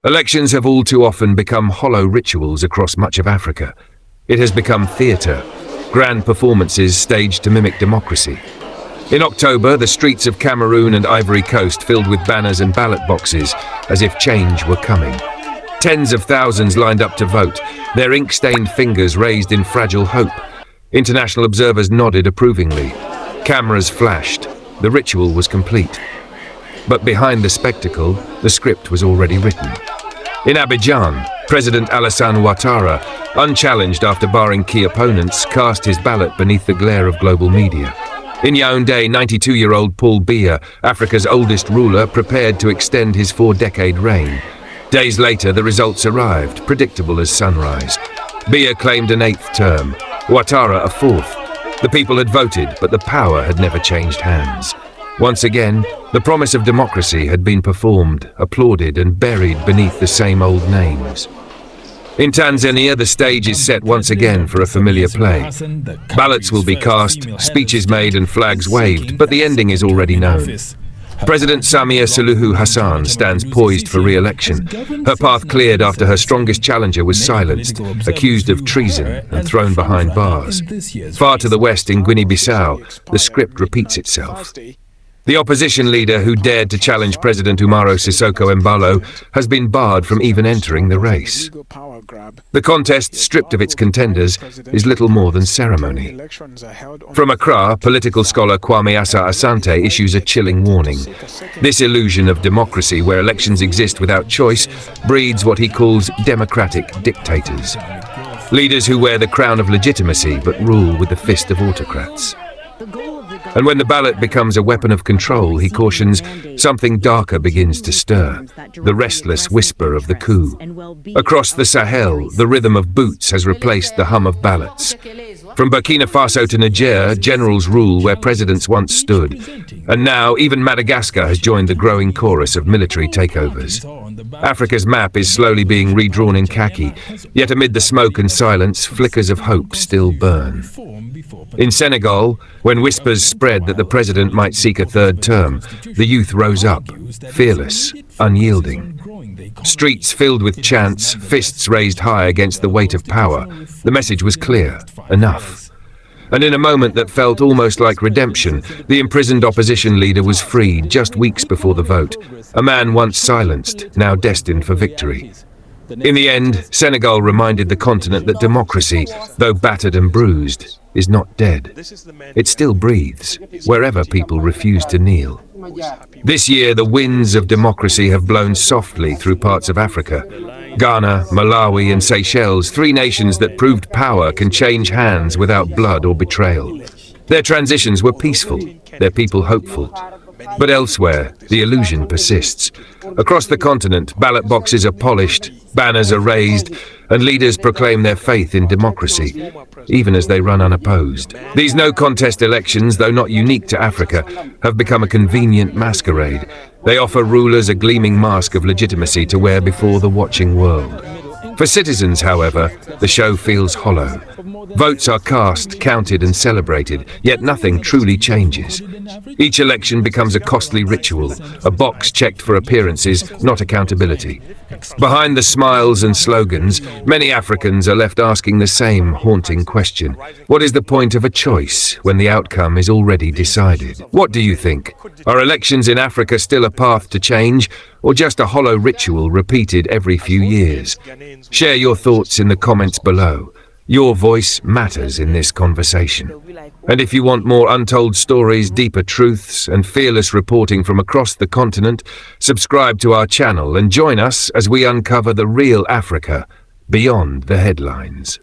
Elections have all too often become hollow rituals across much of Africa. It has become theatre, grand performances staged to mimic democracy. In October, the streets of Cameroon and Ivory Coast filled with banners and ballot boxes, as if change were coming. Tens of thousands lined up to vote, their ink-stained fingers raised in fragile hope. International observers nodded approvingly. Cameras flashed. The ritual was complete. But behind the spectacle, the script was already written. In Abidjan, President Alassane Ouattara, unchallenged after barring key opponents, cast his ballot beneath the glare of global media. In Yaoundé, 92-year-old Paul Biya, Africa's oldest ruler, prepared to extend his 4-decade reign. Days later, the results arrived, predictable as sunrise. Biya claimed an 8th term, Ouattara a 4th. The people had voted, but the power had never changed hands. Once again, the promise of democracy had been performed, applauded and buried beneath the same old names. In Tanzania, the stage is set once again for a familiar play. Ballots will be cast, speeches made and flags waved, but the ending is already known. President Samia Suluhu Hassan stands poised for re-election. Her path cleared after her strongest challenger was silenced, accused of treason and thrown behind bars. Far to the west in Guinea-Bissau, the script repeats itself. The opposition leader who dared to challenge President Umaro Sissoco Embalo has been barred from even entering the race. The contest, stripped of its contenders, is little more than ceremony. From Accra, political scholar Kwame Asa Asante issues a chilling warning. This illusion of democracy where elections exist without choice breeds what he calls democratic dictators. Leaders who wear the crown of legitimacy but rule with the fist of autocrats. And when the ballot becomes a weapon of control, he cautions, something darker begins to stir, the restless whisper of the coup. Across the Sahel, the rhythm of boots has replaced the hum of ballots. From Burkina Faso to Niger, generals rule where presidents once stood. And now, even Madagascar has joined the growing chorus of military takeovers. Africa's map is slowly being redrawn in khaki, yet amid the smoke and silence, flickers of hope still burn. In Senegal, when whispers spread that the president might seek a 3rd term, the youth rose up, fearless, unyielding. Streets filled with chants, fists raised high against the weight of power. The message was clear: enough. And in a moment that felt almost like redemption, the imprisoned opposition leader was freed just weeks before the vote, a man once silenced, now destined for victory. In the end, Senegal reminded the continent that democracy, though battered and bruised, is not dead. It still breathes, wherever people refuse to kneel. This year, the winds of democracy have blown softly through parts of Africa. Ghana, Malawi and Seychelles, 3 nations that proved power can change hands without blood or betrayal. Their transitions were peaceful, their people hopeful. But elsewhere, the illusion persists. Across the continent, ballot boxes are polished, banners are raised, and leaders proclaim their faith in democracy, even as they run unopposed. These no-contest elections, though not unique to Africa, have become a convenient masquerade. They offer rulers a gleaming mask of legitimacy to wear before the watching world. For citizens, however, the show feels hollow. Votes are cast, counted and celebrated, yet nothing truly changes. Each election becomes a costly ritual, a box checked for appearances, not accountability. Behind the smiles and slogans, many Africans are left asking the same haunting question. What is the point of a choice when the outcome is already decided? What do you think? Are elections in Africa still a path to change, or just a hollow ritual repeated every few years? Share your thoughts in the comments below. Your voice matters in this conversation. And if you want more untold stories, deeper truths, and fearless reporting from across the continent, subscribe to our channel and join us as we uncover the real Africa beyond the headlines.